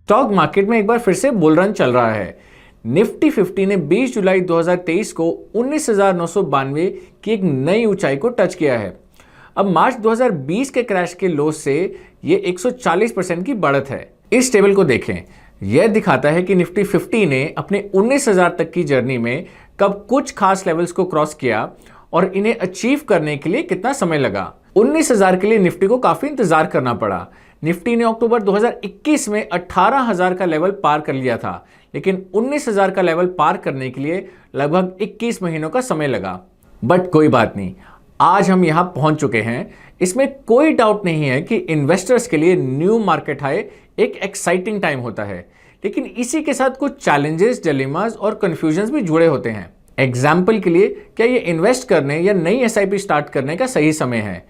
Stock market में एक बार फिर से बुल रन चल रहा है। निफ्टी 50 ने 20 जुलाई 2023 को 19,992 की एक नई ऊंचाई को टच किया है। अब मार्च 2020 के क्रैश के लो से ये 140% की बढ़त है। इस टेबल को देखें, यह दिखाता है कि निफ्टी 50 ने अपने 19,000 तक की जर्नी में कब कुछ खास लेवल्स को क्रॉस किया और इन्हें अचीव करने के लिए कितना समय लगा। 19,000 के लिए निफ्टी को काफी इंतजार करना पड़ा। निफ्टी ने अक्टूबर 2021 में 18,000 का लेवल पार कर लिया था, लेकिन 19,000 का लेवल पार करने के लिए लगभग 21 महीनों का समय लगा। बट कोई बात नहीं, आज हम यहां पहुंच चुके हैं। इसमें कोई डाउट नहीं है कि इन्वेस्टर्स के लिए न्यू मार्केट हाई एक एक्साइटिंग टाइम होता है, लेकिन इसी के साथ कुछ चैलेंजेस, डिलेमास और कंफ्यूजन्स भी जुड़े होते हैं। एग्जाम्पल के लिए, क्या ये इन्वेस्ट करने या नई एसआईपी स्टार्ट करने का सही समय है?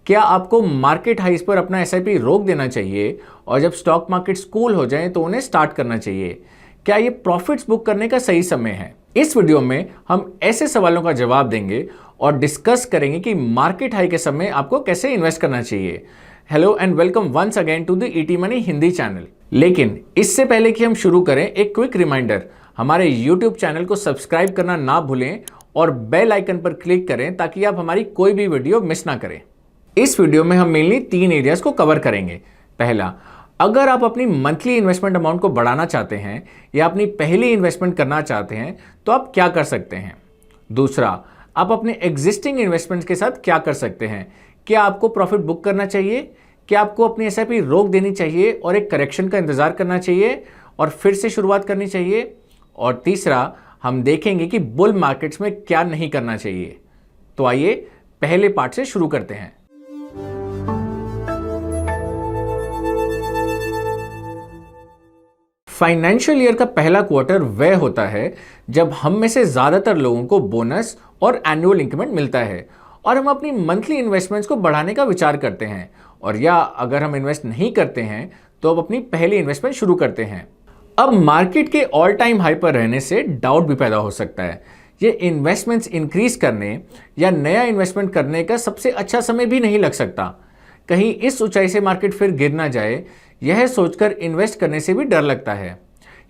क्या आपको मार्केट हाइस पर अपना एसआईपी रोक देना चाहिए और जब स्टॉक मार्केट कूल हो जाए तो उन्हें स्टार्ट करना चाहिए? क्या ये प्रॉफिट्स बुक करने का सही समय है? इस वीडियो में हम ऐसे सवालों का जवाब देंगे और डिस्कस करेंगे कि मार्केट हाई के समय आपको कैसे इन्वेस्ट करना चाहिए। Hello and welcome once again to the ET money Hindi channel. लेकिन इससे पहले कि हम शुरू करें, एक क्विक रिमाइंडर, हमारे यूट्यूब चैनल को सब्सक्राइब करना ना भूलें और बेल आइकन पर क्लिक करें ताकि आप हमारी कोई भी वीडियो मिस ना करें। इस वीडियो में हम मेनली 3 एरियाज को कवर करेंगे। पहला, अगर आप अपनी मंथली इन्वेस्टमेंट अमाउंट को बढ़ाना चाहते हैं या अपनी पहली इन्वेस्टमेंट करना चाहते हैं तो आप क्या कर सकते हैं। दूसरा, आप अपने एग्जिस्टिंग इन्वेस्टमेंट्स के साथ क्या कर सकते हैं। क्या आपको प्रॉफिट बुक करना चाहिए? क्या आपको अपनी एसआईपी रोक देनी चाहिए और एक करेक्शन का इंतजार करना चाहिए और फिर से शुरुआत करनी चाहिए? और तीसरा, हम देखेंगे कि बुल मार्केट्स में क्या नहीं करना चाहिए। तो आइए पहले पार्ट से शुरू करते हैं। फाइनेंशियल ईयर का पहला क्वार्टर वह होता है जब हम में से ज्यादातर लोगों को बोनस और एनुअल इंक्रीमेंट मिलता है और हम अपनी मंथली इन्वेस्टमेंट्स को बढ़ाने का विचार करते हैं, और या अगर हम इन्वेस्ट नहीं करते हैं तो अब अपनी पहली इन्वेस्टमेंट शुरू करते हैं। अब मार्केट के ऑल टाइम हाई पर रहने से डाउट भी पैदा हो सकता है। ये इन्वेस्टमेंट्स इंक्रीज करने या नया इन्वेस्टमेंट करने का सबसे अच्छा समय भी नहीं लग सकता। कहीं इस ऊंचाई से मार्केट फिर गिर ना जाए, यह सोचकर इन्वेस्ट करने से भी डर लगता है।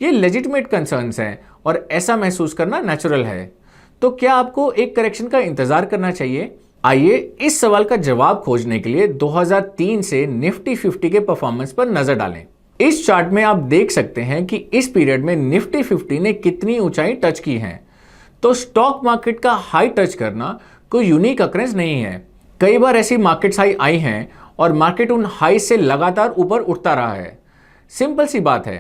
ये लेजिटिमेट कंसर्न्स हैं और ऐसा महसूस करना नेचुरल है। तो क्या आपको एक करेक्शन का इंतजार करना चाहिए? आइए इस सवाल का जवाब खोजने के लिए 2003 से निफ्टी 50 के परफॉर्मेंस पर नजर डालें। इस चार्ट में आप देख सकते हैं कि इस पीरियड में निफ्टी 50 ने कितनी ऊंचाई टच की है। तो स्टॉक मार्केट का हाई टच करना कोई यूनिक अकरेंस नहीं है। कई बार ऐसी मार्केट्स हाई आई हैं और मार्केट उन हाई से लगातार ऊपर उठता रहा है। सिंपल सी बात है,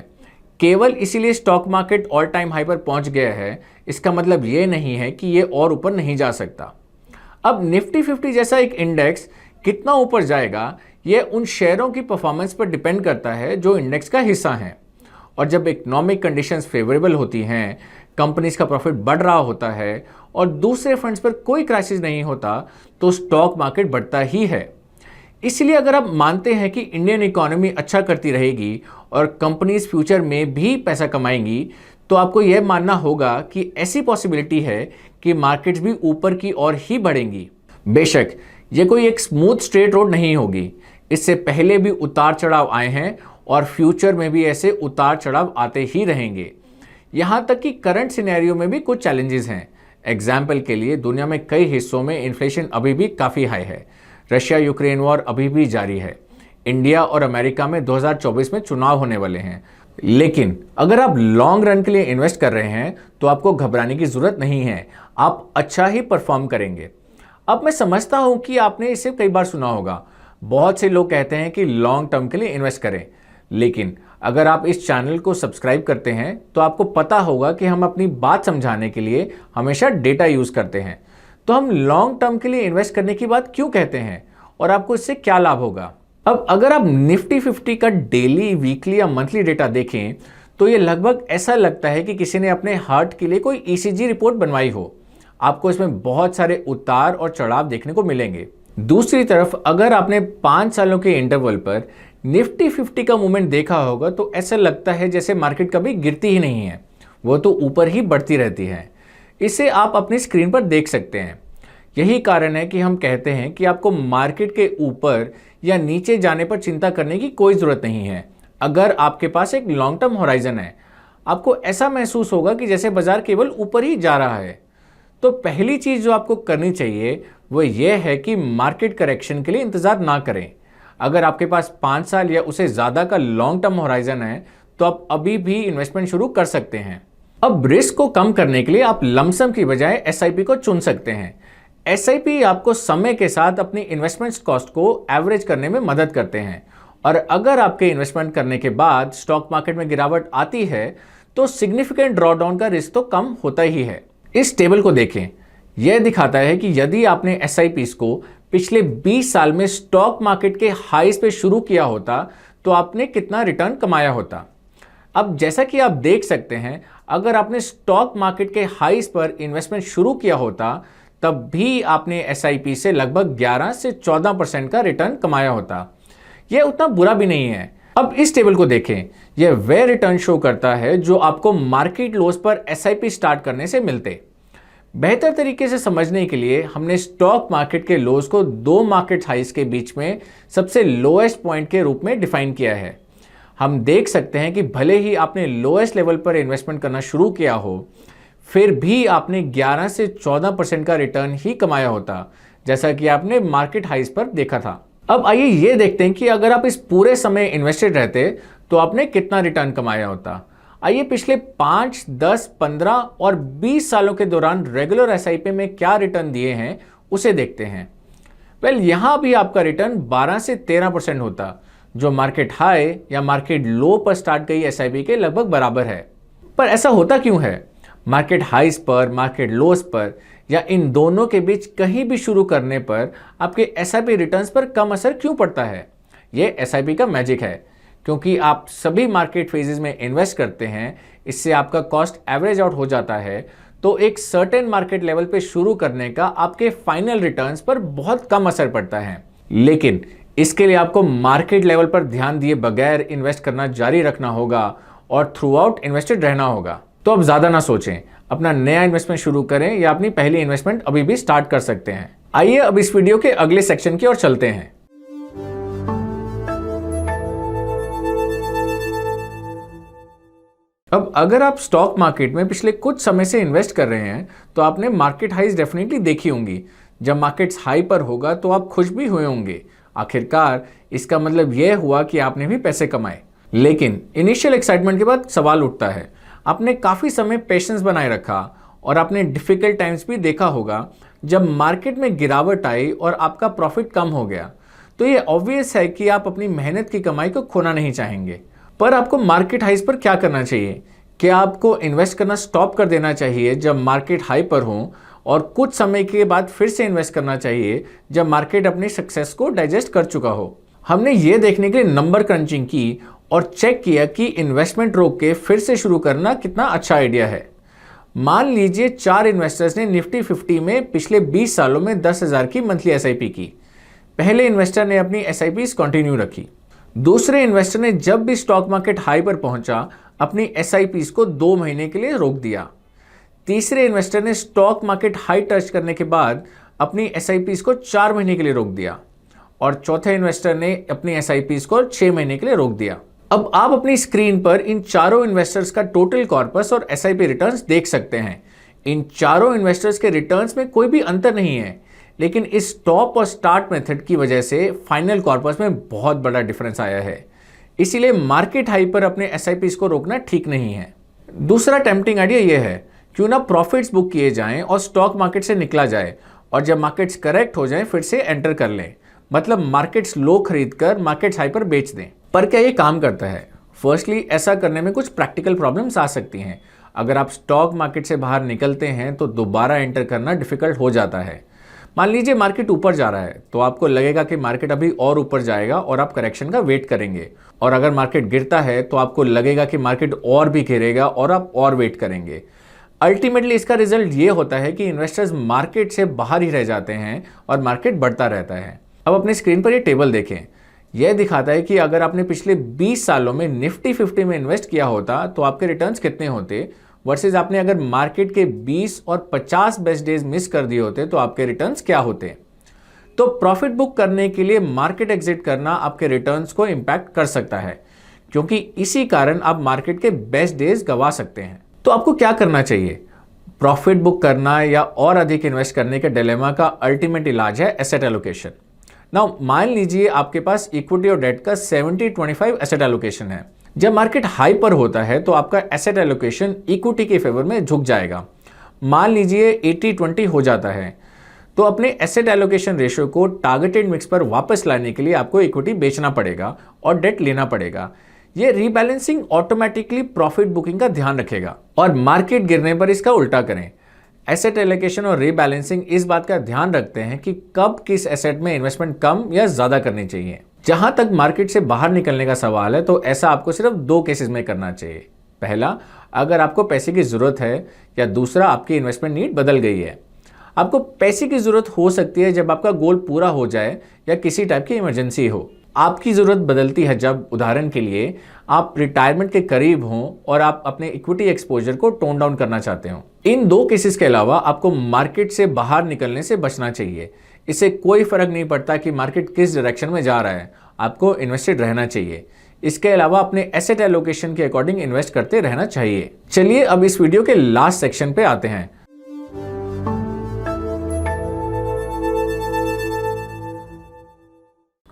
केवल इसीलिए stock market all time high पर पहुंच गया है इसका मतलब यह नहीं है कि यह और ऊपर नहीं जा सकता। अब निफ्टी 50 जैसा एक इंडेक्स कितना ऊपर जाएगा, यह उन शेयरों की परफॉर्मेंस पर डिपेंड करता है जो इंडेक्स का हिस्सा है। और जब इकोनॉमिक कंडीशंस फेवरेबल होती हैं, कंपनीज का प्रॉफिट बढ़ रहा होता है और दूसरे फंड्स पर कोई क्राइसिस नहीं होता, तो स्टॉक मार्केट बढ़ता ही है। इसलिए अगर आप मानते हैं कि इंडियन इकोनॉमी अच्छा करती रहेगी और कंपनीज फ्यूचर में भी पैसा कमाएंगी, तो आपको यह मानना होगा कि ऐसी पॉसिबिलिटी है कि मार्केट्स भी ऊपर की ओर ही बढ़ेंगी। बेशक ये कोई एक स्मूथ स्ट्रेट रोड नहीं होगी। इससे पहले भी उतार चढ़ाव आए हैं और फ्यूचर में भी ऐसे उतार चढ़ाव आते ही रहेंगे। यहाँ तक कि करंट सिनेरियो में भी कुछ चैलेंजेस हैं। एग्जाम्पल के लिए, दुनिया में कई हिस्सों में इन्फ्लेशन अभी भी काफ़ी हाई है। रशिया यूक्रेन वॉर अभी भी जारी है। इंडिया और अमेरिका में 2024 में चुनाव होने वाले हैं। लेकिन अगर आप लॉन्ग रन के लिए इन्वेस्ट कर रहे हैं तो आपको घबराने की जरूरत नहीं है, आप अच्छा ही परफॉर्म करेंगे। अब मैं समझता हूं कि आपने इसे कई बार सुना होगा। बहुत से लोग कहते हैं कि लॉन्ग टर्म के लिए इन्वेस्ट करें, लेकिन अगर आप इस चैनल को सब्सक्राइब करते हैं तो आपको पता होगा कि हम अपनी बात समझाने के लिए हमेशा डेटा यूज करते हैं। तो हम लॉन्ग टर्म के लिए इन्वेस्ट करने की बात क्यों कहते हैं और आपको इससे क्या लाभ होगा? अब अगर आप निफ्टी 50 का डेली, वीकली या मंथली डेटा देखें तो ये लगभग ऐसा लगता है कि किसी ने अपने हार्ट के लिए कोई ईसीजी रिपोर्ट बनवाई हो। आपको इसमें बहुत सारे उतार और चढ़ाव देखने को मिलेंगे। दूसरी तरफ अगर आपने 5 सालों के इंटरवल पर निफ्टी 50 का मूवमेंट देखा होगा तो ऐसा लगता है जैसे मार्केट कभी गिरती ही नहीं है, वो तो ऊपर ही बढ़ती रहती है। इसे आप अपनी स्क्रीन पर देख सकते हैं। यही कारण है कि हम कहते हैं कि आपको मार्केट के ऊपर या नीचे जाने पर चिंता करने की कोई ज़रूरत नहीं है। अगर आपके पास एक लॉन्ग टर्म होराइजन है, आपको ऐसा महसूस होगा कि जैसे बाजार केवल ऊपर ही जा रहा है। तो पहली चीज़ जो आपको करनी चाहिए वो ये है कि मार्केट करेक्शन के लिए इंतज़ार ना करें। अगर आपके पास 5 साल या उससे ज़्यादा का लॉन्ग टर्म होराइजन है तो आप अभी भी इन्वेस्टमेंट शुरू कर सकते हैं। अब रिस्क को कम करने के लिए आप लमसम की बजाय एसआईपी को चुन सकते हैं। एसआईपी आपको समय के साथ अपनी इन्वेस्टमेंट कॉस्ट को एवरेज करने में मदद करते हैं, और अगर आपके इन्वेस्टमेंट करने के बाद स्टॉक मार्केट में गिरावट आती है तो सिग्निफिकेंट ड्रॉडाउन का रिस्क तो कम होता ही है। इस टेबल को देखें, यह दिखाता है कि यदि आपने एसआईपीस को पिछले 20 साल में स्टॉक मार्केट के हाईज पे शुरू किया होता तो आपने कितना रिटर्न कमाया होता। अब जैसा कि आप देख सकते हैं, अगर आपने स्टॉक मार्केट के हाईज पर इन्वेस्टमेंट शुरू किया होता तब भी आपने एसआईपी से लगभग 11 से 14% का रिटर्न कमाया होता। यह उतना बुरा भी नहीं है। अब इस टेबल को देखें, यह वह रिटर्न शो करता है जो आपको मार्केट लोस पर एसआईपी स्टार्ट करने से मिलते। बेहतर तरीके से समझने के लिए हमने स्टॉक मार्केट के लोस को दो मार्केट हाइज के बीच में सबसे लोएस्ट पॉइंट के रूप में डिफाइन किया है। हम देख सकते हैं कि भले ही आपने लोएस्ट लेवल पर इन्वेस्टमेंट करना शुरू किया हो, फिर भी आपने 11 से 14% का रिटर्न ही कमाया होता, जैसा कि आपने मार्केट हाइज पर देखा था। अब आइए ये देखते हैं कि अगर आप इस पूरे समय इन्वेस्टेड रहते तो आपने कितना रिटर्न कमाया होता। आइए पिछले 5, 10, 15 और 20 सालों के दौरान रेगुलर एसआईपी में क्या रिटर्न दिए हैं उसे देखते हैं। यहां भी आपका रिटर्न 12 से 13% होता, जो मार्केट हाई या मार्केट लो पर स्टार्ट गई एसआईपी के लगभग बराबर है। पर ऐसा होता क्यों है? मार्केट हाइज पर, मार्केट लोस पर या इन दोनों के बीच कहीं भी शुरू करने पर आपके एसआईपी रिटर्न्स पर कम असर क्यों पड़ता है? ये एसआईपी का मैजिक है, क्योंकि आप सभी मार्केट फेजेस में इन्वेस्ट करते हैं। इससे आपका कॉस्ट एवरेज आउट हो जाता है, तो एक सर्टेन मार्केट लेवल पे शुरू करने का आपके फाइनल रिटर्न्स पर बहुत कम असर पड़ता है। लेकिन इसके लिए आपको मार्केट लेवल पर ध्यान दिए बगैर इन्वेस्ट करना जारी रखना होगा और थ्रू आउट इन्वेस्टेड रहना होगा। तो अब ज़्यादा ना सोचें, अपना नया इन्वेस्टमेंट शुरू करें या अपनी पहली इन्वेस्टमेंट अभी भी स्टार्ट कर सकते हैं। आइए अब इस वीडियो के अगले सेक्शन की ओर चलते हैं। अब अगर आप स्टॉक मार्केट में पिछले कुछ समय से इन्वेस्ट कर रहे हैं तो आपने मार्केट हाइज डेफिनेटली देखी होंगी। जब मार्केट्स हाई पर होगा तो आप खुश भी हुए होंगे, आखिरकार इसका मतलब यह हुआ कि आपने भी पैसे कमाए। लेकिन इनिशियल एक्साइटमेंट के बाद सवाल उठता है, आपने काफ़ी समय पेशेंस बनाए रखा और आपने डिफ़िकल्ट टाइम्स भी देखा होगा जब मार्केट में गिरावट आई और आपका प्रॉफिट कम हो गया। तो ये ऑब्वियस है कि आप अपनी मेहनत की कमाई को खोना नहीं चाहेंगे। पर आपको मार्केट हाइज पर क्या करना चाहिए? क्या आपको इन्वेस्ट करना स्टॉप कर देना चाहिए जब मार्केट हाई पर हो और कुछ समय के बाद फिर से इन्वेस्ट करना चाहिए जब मार्केट अपनी सक्सेस को डाइजेस्ट कर चुका हो? हमने ये देखने के लिए नंबर क्रंचिंग की और चेक किया कि इन्वेस्टमेंट रोक के फिर से शुरू करना कितना अच्छा आइडिया है। मान लीजिए 4 इन्वेस्टर्स ने निफ्टी 50 में पिछले 20 सालों में 10,000 की मंथली एसआईपी की। पहले इन्वेस्टर ने अपनी एसआईपी कंटिन्यू रखी। दूसरे इन्वेस्टर ने जब भी स्टॉक मार्केट हाई पर पहुंचा अपनी एसआईपी को 2 महीने के लिए रोक दिया। तीसरे इन्वेस्टर ने स्टॉक मार्केट हाई टच करने के बाद अपनी एसआईपी को 4 महीने के लिए रोक दिया और चौथे इन्वेस्टर ने अपनी एसआईपी को 6 महीने के लिए रोक दिया। अब आप अपनी स्क्रीन पर इन चारों इन्वेस्टर्स का टोटल कॉर्पस और एसआईपी रिटर्न्स देख सकते हैं। इन चारों इन्वेस्टर्स के रिटर्न्स में कोई भी अंतर नहीं है, लेकिन इस स्टॉप और स्टार्ट मेथड की वजह से फाइनल कॉर्पस में बहुत बड़ा डिफरेंस आया है। इसीलिए मार्केट हाई पर अपने एसआईपी को रोकना ठीक नहीं है। दूसरा टेम्पटिंग आइडिया यह है, क्यों ना प्रॉफिट्स बुक किए जाएं और स्टॉक मार्केट से निकला जाए और जब मार्केट्स करेक्ट हो जाएं फिर से एंटर कर लें। मतलब मार्केट्स लो खरीद कर मार्केट्स हाई पर बेच दें। पर क्या ये काम करता है? फर्स्टली ऐसा करने में कुछ प्रैक्टिकल प्रॉब्लम्स आ सकती हैं। अगर आप स्टॉक मार्केट से बाहर निकलते हैं तो दोबारा एंटर करना डिफिकल्ट हो जाता है। मान लीजिए मार्केट ऊपर जा रहा है तो आपको लगेगा कि मार्केट अभी और ऊपर जाएगा और आप करेक्शन का वेट करेंगे, और अगर मार्केट गिरता है तो आपको लगेगा कि मार्केट और भी गिरेगा और आप और वेट करेंगे। अल्टीमेटली इसका रिजल्ट ये होता है कि इन्वेस्टर्स मार्केट से बाहर ही रह जाते हैं और मार्केट बढ़ता रहता है। अब अपनी स्क्रीन पर ये टेबल देखें। यह दिखाता है कि अगर आपने पिछले 20 सालों में निफ्टी 50 में इन्वेस्ट किया होता तो आपके रिटर्न्स कितने होते, वर्सेस आपने अगर मार्केट के 20 और 50 बेस्ट डेज मिस कर दिए होते तो आपके रिटर्न्स क्या होते। तो प्रॉफिट बुक करने के लिए मार्केट एग्जिट करना आपके रिटर्न्स को इंपैक्ट कर सकता है, क्योंकि इसी कारण आप मार्केट के बेस्ट डेज गवा सकते हैं। तो आपको क्या करना चाहिए? प्रॉफिट बुक करना या और अधिक इन्वेस्ट करने के डिलेमा का अल्टीमेट इलाज है एसेट एलोकेशन। नाउ मान लीजिए आपके पास इक्विटी और डेट का 70-25 एसेट एलोकेशन है। जब मार्केट हाई पर होता है तो आपका एसेट एलोकेशन इक्विटी के फेवर में झुक जाएगा। मान लीजिए 80-20 हो जाता है, तो अपने एसेट एलोकेशन रेशियो को टारगेटेड मिक्स पर वापस लाने के लिए आपको इक्विटी बेचना पड़ेगा और डेट लेना पड़ेगा। ये रीबैलेंसिंग ऑटोमेटिकली प्रॉफिट बुकिंग का ध्यान रखेगा और मार्केट गिरने पर इसका उल्टा करें। एसेट एलोकेशन और रीबैलेंसिंग इस बात का ध्यान रखते हैं कि कब किस एसेट में इन्वेस्टमेंट कम या ज्यादा करनी चाहिए। जहां तक मार्केट से बाहर निकलने का सवाल है तो ऐसा आपको सिर्फ 2 केसेस में करना चाहिए। पहला, अगर आपको पैसे की जरूरत है, या दूसरा आपकी इन्वेस्टमेंट नीड बदल गई है। आपको पैसे की जरूरत हो सकती है जब आपका गोल पूरा हो जाए या किसी टाइप की इमरजेंसी हो। आपकी जरूरत बदलती है जब, उदाहरण के लिए, आप रिटायरमेंट के करीब हों और आप अपने इक्विटी एक्सपोजर को टोन डाउन करना चाहते हो। इन 2 केसेस के अलावा आपको मार्केट से बाहर निकलने से बचना चाहिए। इससे कोई फर्क नहीं पड़ता कि मार्केट किस डायरेक्शन में जा रहा है, आपको इन्वेस्टेड रहना चाहिए। इसके अलावा अपने एसेट एलोकेशन के अकॉर्डिंग इन्वेस्ट करते रहना चाहिए। चलिए अब इस वीडियो के लास्ट सेक्शन पे आते हैं।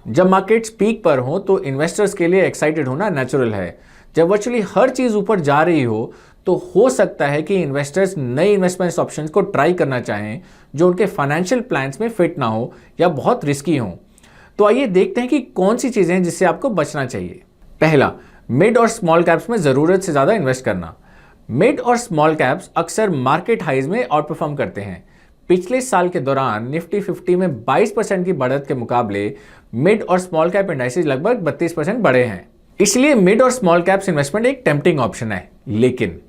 जब मार्केट्स पीक पर हो तो इन्वेस्टर्स के लिए एक्साइटेड होना नेचुरल है। जब वर्चुअली हर चीज ऊपर जा रही हो तो हो सकता है कि इन्वेस्टर्स नए इन्वेस्टमेंट ऑप्शंस को ट्राई करना चाहें जो उनके फाइनेंशियल प्लान्स में फिट ना हो या बहुत रिस्की हो। तो आइए देखते हैं कि कौन सी चीजें हैं जिससे आपको बचना चाहिए। पहला, मिड और स्मॉल कैप्स में जरूरत से ज्यादा इन्वेस्ट करना। मिड और स्मॉल कैप्स अक्सर मार्केट हाइज में आउट परफॉर्म करते हैं। पिछले साल के दौरान निफ्टी 50 में 22% की बढ़त के मुकाबले मिड और स्मॉल कैप इंडाइसेस लगभग 32% बढ़े हैं। इसलिए मिड और स्मॉल कैप्स इन्वेस्टमेंट एक टेम्पटिंग ऑप्शन है, लेकिन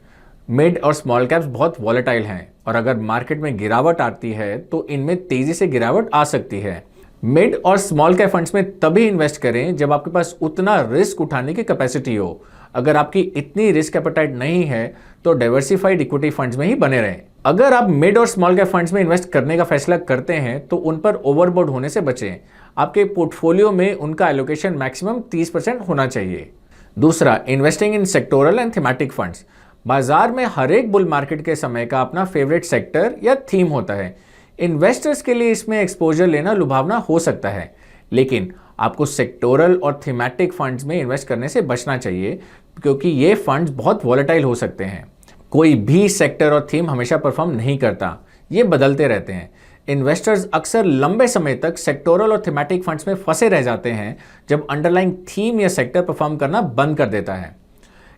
मिड और स्मॉल कैप्स बहुत वॉलेटाइल हैं और अगर मार्केट में गिरावट आती है तो इनमें तेजी से गिरावट आ सकती है। मिड और स्मॉल कैप फंड्स में तभी इन्वेस्ट करें जब आपके पास उतना रिस्क उठाने की कैपेसिटी हो। अगर आपकी इतनी रिस्क एपेटाइट नहीं है तो डाइवर्सिफाइड इक्विटी फंड्स में ही बने रहें। अगर आप मिड और स्मॉल कैप फंड्स में इन्वेस्ट करने का फैसला करते हैं तो उन पर ओवरबोर्ड होने से बचें। आपके पोर्टफोलियो में उनका एलोकेशन मैक्सिमम 30% होना चाहिए। दूसरा, investing in sectoral and thematic funds. बाजार में हर एक बुल मार्केट के समय का अपना फेवरेट सेक्टर या थीम होता है। इन्वेस्टर्स के लिए इसमें एक्सपोजर लेना लुभावना हो सकता है, लेकिन आपको सेक्टोरल और थीमेटिक फंड्स में इन्वेस्ट करने से बचना चाहिए क्योंकि ये फंड्स बहुत वॉलेटाइल हो सकते हैं। कोई भी सेक्टर और थीम हमेशा परफॉर्म नहीं करता, ये बदलते रहते हैं। इन्वेस्टर्स अक्सर लंबे समय तक सेक्टोरल और थीमेटिक फंड्स में फंसे रह जाते हैं जब अंडरलाइंग थीम या सेक्टर परफॉर्म करना बंद कर देता है।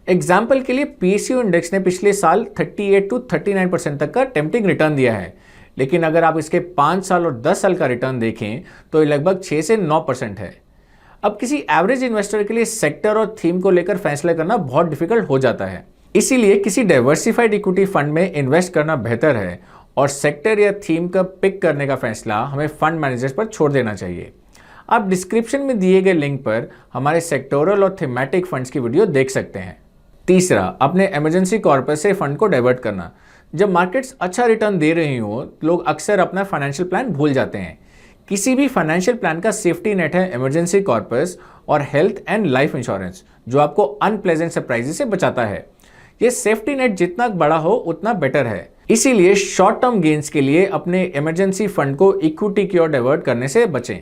एग्जाम्पल के लिए पीएसयू इंडेक्स ने पिछले साल 38-39% तक का टेम्पटिंग रिटर्न दिया है, लेकिन अगर आप इसके 5 साल और 10 साल का रिटर्न देखें तो ये लगभग 6 से 9% है। अब किसी एवरेज इन्वेस्टर के लिए सेक्टर और थीम को लेकर फैसला करना बहुत डिफिकल्ट हो जाता है। इसीलिए किसी डाइवर्सिफाइड इक्विटी फंड में इन्वेस्ट करना बेहतर है और सेक्टर या थीम का पिक करने का फैसला हमें फंड मैनेजर्स पर छोड़ देना चाहिए। आप डिस्क्रिप्शन में दिए गए लिंक पर हमारे सेक्टोरल और थीमेटिक फंड्स की वीडियो देख सकते हैं। तीसरा, अपने इमरजेंसी कॉर्पस से फंड को डाइवर्ट करना। जब मार्केट्स अच्छा रिटर्न दे रही हो, लोग अक्सर अपना फाइनेंशियल प्लान भूल जाते हैं। किसी भी फाइनेंशियल प्लान का सेफ्टी नेट है इमरजेंसी कॉर्पस और हेल्थ एंड लाइफ इंश्योरेंस, जो आपको अनप्लेजेंट सरप्राइजेस से बचाता है। ये सेफ्टी नेट जितना बड़ा हो उतना बेटर है। इसीलिए शॉर्ट टर्म गेन्स के लिए अपने इमरजेंसी फंड को इक्विटी की ओर डाइवर्ट करने से बचें।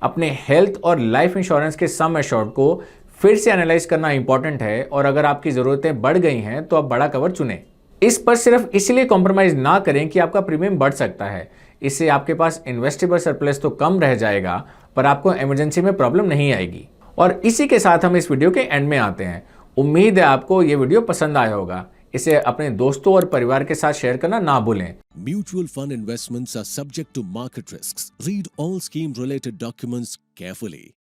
अपने हेल्थ और लाइफ इंश्योरेंस के सम एश्योर्ड को फिर से एनालाइज करना इंपॉर्टेंट है और अगर आपकी जरूरतें बढ़ गई हैं तो आप बड़ा कवर चुनें। इस पर सिर्फ इसलिए कॉम्प्रोमाइज ना करें कि आपका प्रीमियम बढ़ सकता है। इससे आपके पास इन्वेस्टेबल सरप्लस तो कम रह जाएगा पर आपको इमरजेंसी में प्रॉब्लम नहीं आएगी। और इसी के साथ हम इस वीडियो के एंड में आते हैं। उम्मीद है आपको ये वीडियो पसंद आया होगा। इसे अपने दोस्तों और परिवार के साथ शेयर करना ना भूलें। Mutual fund investments are subject to market risks. Read all scheme related documents carefully.